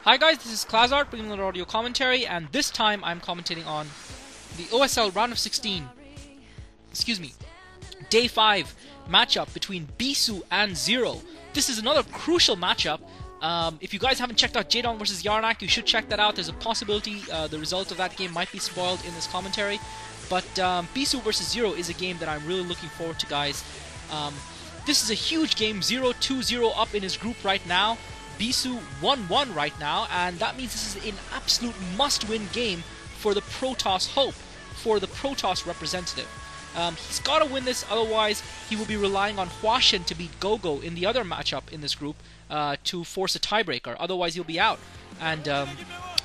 Hi guys, this is Klazart bringing an audio commentary, and this time I'm commentating on the OSL round of 16, day 5 matchup between Bisu and Zero. This is another crucial matchup. If you guys haven't checked out Jaedong vs Yarnak, you should check that out. There's a possibility the result of that game might be spoiled in this commentary. But Bisu vs Zero is a game that I'm really looking forward to, guys. This is a huge game, 0-2-0 up in his group right now. Bisu 1-1 right now, and that means this is an absolute must-win game for the Protoss hope, for the Protoss representative. He's got to win this, otherwise he will be relying on Hwashin to beat Gogo in the other matchup in this group to force a tiebreaker, otherwise he'll be out. And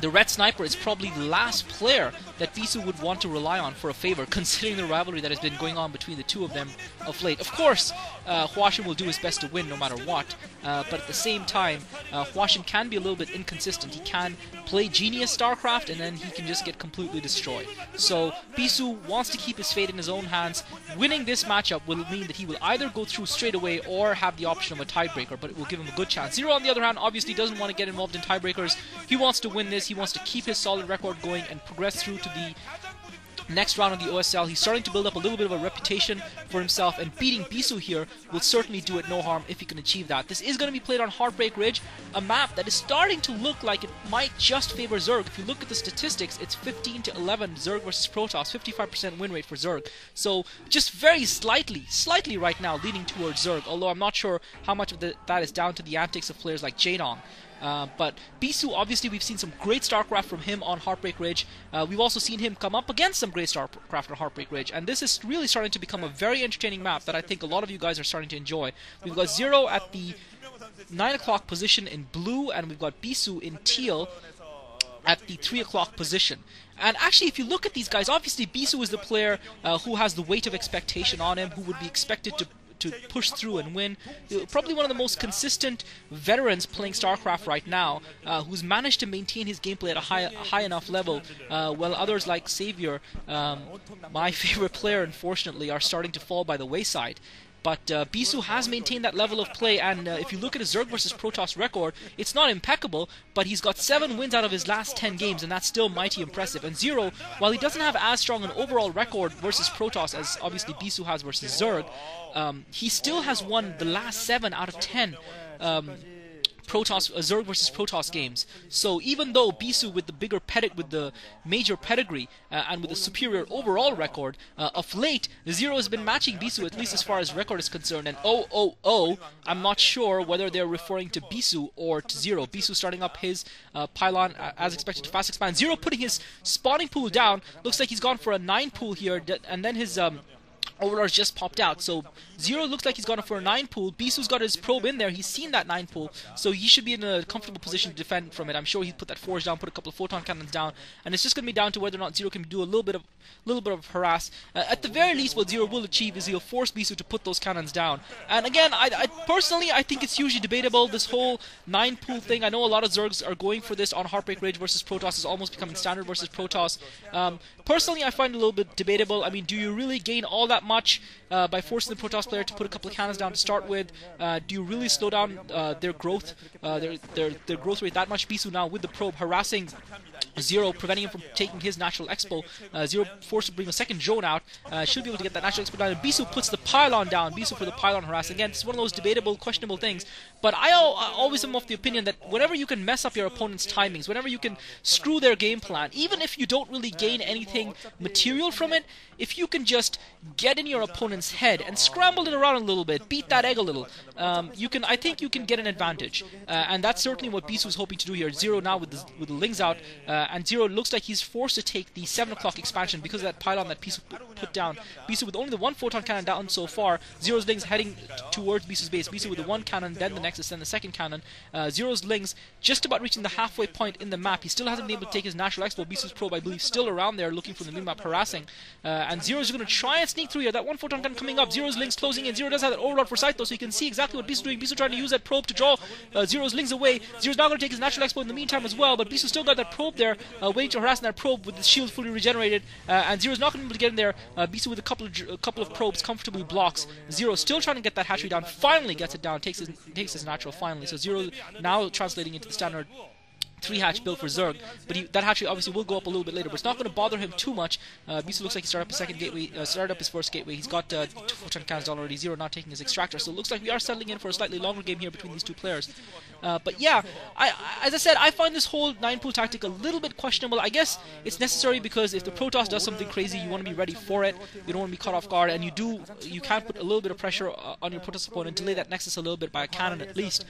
the Red Sniper is probably the last player that Bisu would want to rely on for a favor, considering the rivalry that has been going on between the two of them of late. Of course, Hwashin will do his best to win no matter what, but at the same time, Hwashin can be a little bit inconsistent. He can play Genius StarCraft, and then he can just get completely destroyed. So Bisu wants to keep his fate in his own hands. Winning this matchup will mean that he will either go through straight away or have the option of a tiebreaker, but it will give him a good chance. Zero, on the other hand, obviously doesn't want to get involved in tiebreakers. He wants to win this. He wants to keep his solid record going and progress through to the next round of the OSL. He's starting to build up a little bit of a reputation for himself, and beating Bisu here will certainly do it no harm if he can achieve that. This is going to be played on Heartbreak Ridge, a map that is starting to look like it might just favor Zerg. If you look at the statistics, it's 15-11 Zerg versus Protoss, 55% win rate for Zerg. So just very slightly right now leaning towards Zerg, although I'm not sure how much of that is down to the antics of players like Jaedong. But Bisu, obviously, we've seen some great StarCraft from him on Heartbreak Ridge. We've also seen him come up against some great StarCraft on Heartbreak Ridge, and this is really starting to become a very entertaining map that I think a lot of you guys are starting to enjoy. We've got Zero at the 9 o'clock position in blue, and we've got Bisu in teal at the 3 o'clock position. And actually, if you look at these guys, obviously Bisu is the player who has the weight of expectation on him, who would be expected to push through and win. Probably one of the most consistent veterans playing StarCraft right now, who's managed to maintain his gameplay at a high enough level, while others like Savior, my favorite player, unfortunately, are starting to fall by the wayside. But Bisu has maintained that level of play, and if you look at his Zerg versus Protoss record, it's not impeccable, but he's got 7 wins out of his last 10 games, and that's still mighty impressive. And Zero, while he doesn't have as strong an overall record versus Protoss as obviously Bisu has versus Zerg, he still has won the last 7 out of 10 Zerg versus Protoss games. So even though Bisu with the major pedigree and with a superior overall record, of late Zero has been matching Bisu, at least as far as record is concerned. And I'm not sure whether they're referring to Bisu or to Zero. Bisu starting up his pylon as expected to fast expand. Zero putting his spawning pool down. Looks like he's gone for a 9 pool here, and then his Overlord's just popped out, so Zero looks like he's gone for a 9 pool. Bisu's got his probe in there, he's seen that 9 pool, so he should be in a comfortable position to defend from it. I'm sure he put that forge down, put a couple of photon cannons down, and it's just going to be down to whether or not Zero can do a little bit of harass. At the very least, what Zero will achieve is he'll force Bisu to put those cannons down. And again, I personally, I think it's hugely debatable, this whole 9 pool thing. I know a lot of Zergs are going for this on Heartbreak Ridge versus Protoss. Is almost becoming standard versus Protoss. Personally, I find it a little bit debatable. I mean, do you really gain all that much by forcing the Protoss player to put a couple of cannons down to start with? Do you really slow down their growth, their growth rate that much? Bisu now with the probe harassing Zero, preventing him from taking his natural expo. Zero forced to bring a second drone out. Should be able to get that natural expo down. And Bisu puts the pylon down. Bisu for the pylon harass. Again, it's one of those debatable, questionable things. But I always am of the opinion that whenever you can mess up your opponent's timings, whenever you can screw their game plan, even if you don't really gain anything material from it, if you can just get in your opponent's head and scramble it around a little bit, beat that egg a little, I think you can get an advantage. And that's certainly what Bisu is hoping to do here. Zero now with the Lings out, and Zero looks like he's forced to take the 7 o'clock expansion because of that pylon that Bisu put down. Bisu with only the 1 photon cannon down so far. Zero's Lings heading towards Bisu's base. Bisu with the 1 cannon, then the Nexus, then the 2nd cannon. Zero's Lings just about reaching the halfway point in the map. He still hasn't been able to take his natural expo. Bisu's probe, I believe, still around there looking for the minimap harassing. And Zero's going to try and sneak through here. That 1 photon cannon coming up. Zero's Lings closing in. Zero does have that overlord for sight though, so you can see exactly what Bisu's doing. Bisu trying to use that probe to draw Zero's Lings away. Zero's now going to take his natural expo in the meantime as well, but Bisu still got that probe there, waiting to harass that probe with the shield fully regenerated, and Zero's not going to be able to get in there. Bisu with a couple of probes comfortably blocks. Zero still trying to get that hatchery down, finally gets it down, takes his natural finally. So Zero now translating into the standard 3-hatch build for Zerg, but that hatchery obviously will go up a little bit later, but it's not going to bother him too much. Bisu looks like he started up his second gateway, started up his first gateway. He's got 2 photon cannons down already, Zero not taking his extractor, so it looks like we are settling in for a slightly longer game here between these two players. But yeah, as I said, I find this whole 9-pool tactic a little bit questionable. I guess it's necessary because if the Protoss does something crazy, you want to be ready for it. You don't want to be caught off guard, and you can put a little bit of pressure on your Protoss opponent, delay that Nexus a little bit by a cannon at least.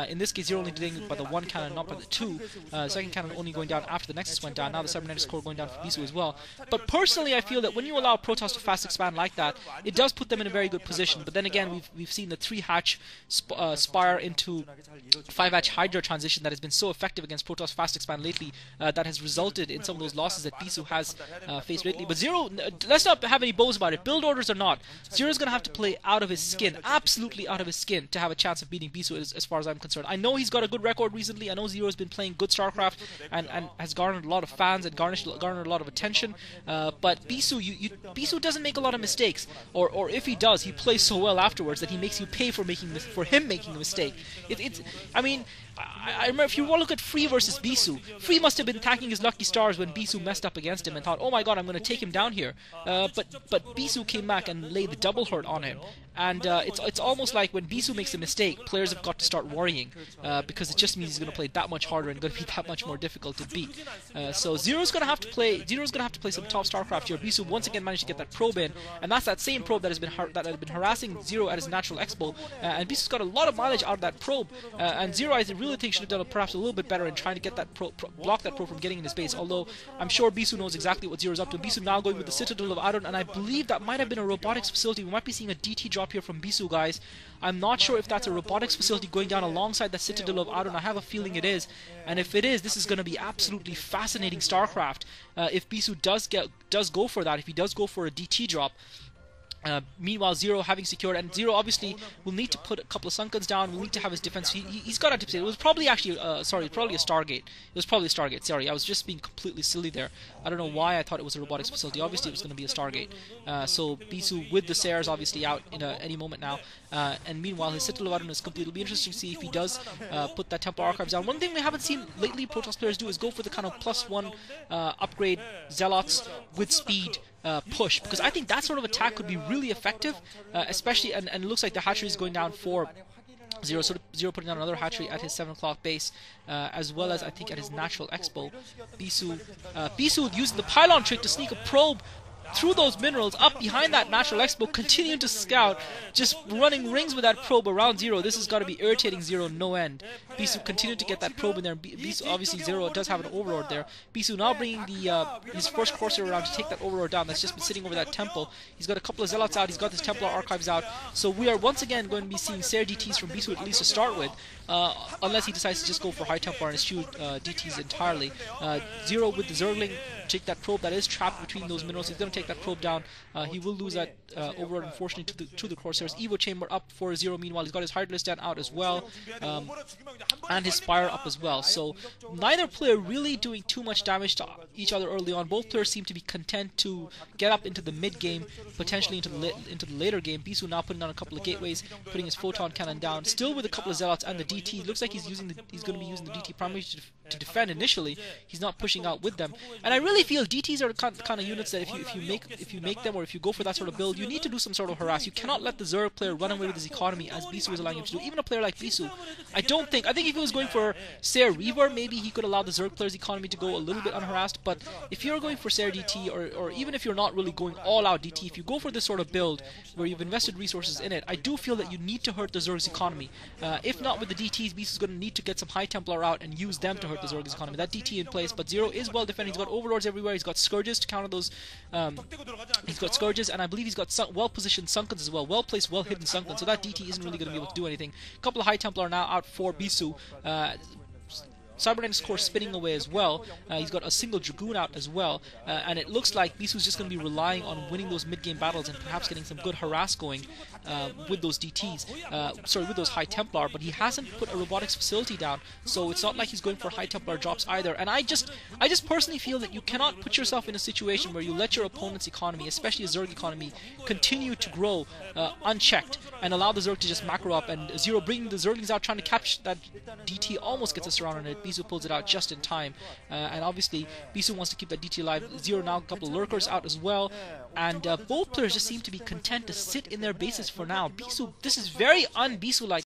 In this case, you're only delaying it by the 1 cannon, not by the 2. Second cannon only going down after the Nexus went down. Now the Cybernetics core going down for Bisu as well. But personally, I feel that when you allow Protoss to fast expand like that, it does put them in a very good position. But then again, we've seen the 3-hatch Spire into 5-hatch Hydra transition that has been so effective against Protoss fast expand lately, that has resulted in some of those losses that Bisu has faced lately. But Zero, let's not have any bows about it. Build orders or not, Zero's going to have to play out of his skin, absolutely out of his skin, to have a chance of beating Bisu as far as I'm concerned. I know he's got a good record recently. I know Zero's been playing good StarCraft and has garnered a lot of fans and garnered a lot of attention. But Bisu doesn't make a lot of mistakes, or if he does, he plays so well afterwards that he makes you pay for him making a mistake. I mean, I remember, if you want to look at Free versus Bisu, Free must have been thanking his lucky stars when Bisu messed up against him and thought, oh my god, I'm going to take him down here. But Bisu came back and laid the double hurt on him. And it's almost like when Bisu makes a mistake, players have got to start worrying, because it just means he's going to play that much harder and going to be that much more difficult to beat. So Zero's going to have to play some top StarCraft here. Bisu once again managed to get that probe in, and that's that same probe that has been harassing Zero at his natural expo. And Bisu's got a lot of mileage out of that probe. And Zero, I really think, should have done perhaps a little bit better in trying to get that block that probe from getting in his base. Although I'm sure Bisu knows exactly what Zero's up to. Bisu now going with the Citadel of Adon, and I believe that might have been a robotics facility. We might be seeing a DT drop here from Bisu, guys. I'm not sure if that's a robotics facility going down alongside the Citadel of Adon. I have a feeling it is, and if it is, this is going to be absolutely fascinating StarCraft. If Bisu does go for that, if he does go for a DT drop. Meanwhile, Zero having secured, and Zero obviously will need to put a couple of Sunkens down, will need to have his defense. He's got anticipate. It was probably actually, probably a Stargate. It was probably a Stargate, sorry. I was just being completely silly there. I don't know why I thought it was a robotics facility. Obviously it was going to be a Stargate. So Bisu with the Sayers obviously out in any moment now. And meanwhile, his Citadel of Adon is complete. It'll be interesting to see if he does put that Templar Archives down. One thing we haven't seen lately Protoss players do is go for the kind of +1 upgrade Zealots with speed push, because I think that sort of attack could be really effective, especially, and it looks like the hatchery is going down for Zero, so Zero putting down another hatchery at his 7 o'clock base, as well as I think at his natural expo. Bisu using the pylon trick to sneak a probe through those minerals up behind that natural expo, continuing to scout, just running rings with that probe around Zero. This has got to be irritating Zero no end. Bisu continued to get that probe in there. Bisu, obviously Zero does have an overlord there. Bisu now bringing his first Corsair around to take that overlord down. That's just been sitting over that temple. He's got a couple of Zealots out. He's got his Templar Archives out. So we are once again going to be seeing Sair DTs from Bisu at least to start with, unless he decides to just go for High Templar and eschew DTs entirely. Zero with the Zergling, take that probe that is trapped between those minerals. He's going to take that probe down. He will lose that overlord, unfortunately, to the Corsairs. Evo Chamber up for Zero. Meanwhile, he's got his Hydralisk Den out as well, and his Spire up as well. So neither player really doing too much damage to each other early on. Both players seem to be content to get up into the mid game, potentially into the later game. Bisu now putting down a couple of gateways, putting his photon cannon down, still with a couple of Zealots and the DT. Looks like he's going to be using the DT primarily to defend initially. He's not pushing out with them, and I really feel DTs are the kind of units that if you make them, or if you go for that sort of build, you need to do some sort of harass. You cannot let the Zerg player run away with his economy as Bisu is allowing him to do. Even a player like Bisu, I think if he was going for Sair Reaver, maybe he could allow the Zerg player's economy to go a little bit unharassed. But if you're going for Sair DT, or even if you're not really going all out DT, if you go for this sort of build where you've invested resources in it, I do feel that you need to hurt the Zerg's economy. If not with the DTs, Bisu's going to need to get some High Templar out and use them to hurt the Zerg's economy. That DT in place, but Zero is well defended. He's got overlords everywhere. He's got Scourges to counter those. He's got Scourges, and I believe he's got well-positioned Sunkens as well. Well-placed, well-hidden Sunkens. So that DT isn't really going to be able to do anything. A couple of High Templar now out for Bisu. Cybernetics core spinning away as well. He's got a single Dragoon out as well, and it looks like Bisu's just going to be relying on winning those mid-game battles and perhaps getting some good harass going with those DTs, with those High Templar, but he hasn't put a robotics facility down, so it's not like he's going for High Templar drops either. And I just personally feel that you cannot put yourself in a situation where you let your opponent's economy, especially a Zerg economy, continue to grow unchecked and allow the Zerg to just macro up, and Zero bringing the Zerglings out trying to catch that DT almost gets us surrounded. Bisu pulls it out just in time. And obviously, Bisu wants to keep that DT alive. Zero now, a couple of lurkers out as well. And both players just seem to be content to sit in their bases for now. Bisu, this is very un-Bisu-like.